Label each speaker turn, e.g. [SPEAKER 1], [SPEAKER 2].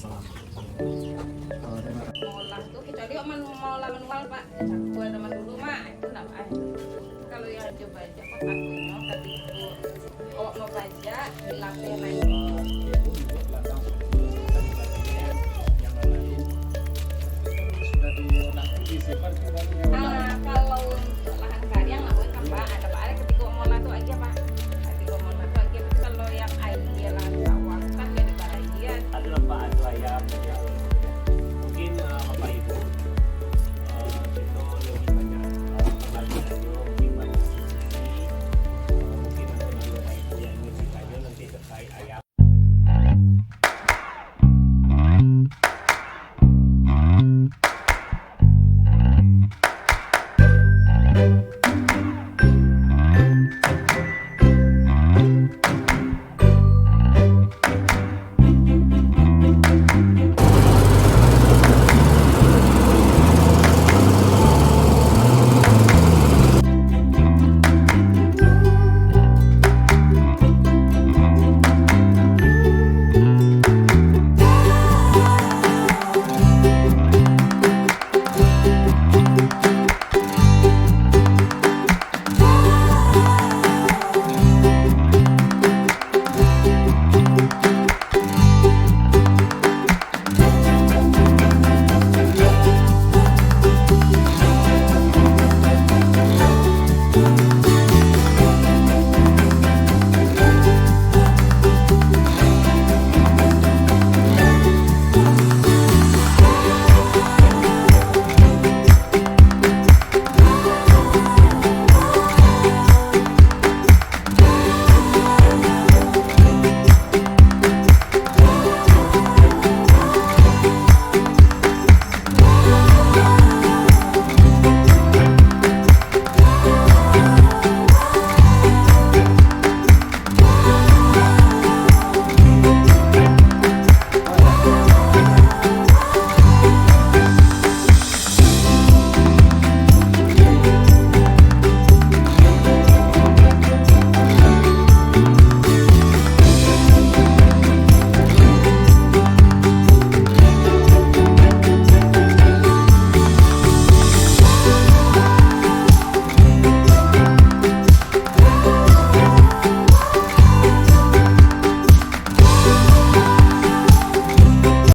[SPEAKER 1] Ngolah tuh kecuali mau manual Pak, gua zaman dulu mah itu enggak ada. Kalau yang coba aja kok takutnya tadi itu mau baca dilapnya naik. Kalau untuk lahan karya nggak boleh kan Pak, ada Pak, ketika mau lato aja Pak, ketika mau lato aja. Kalau yang air lahan sawah kan nggak dibagian.
[SPEAKER 2] Ada Pak, ada ayam yang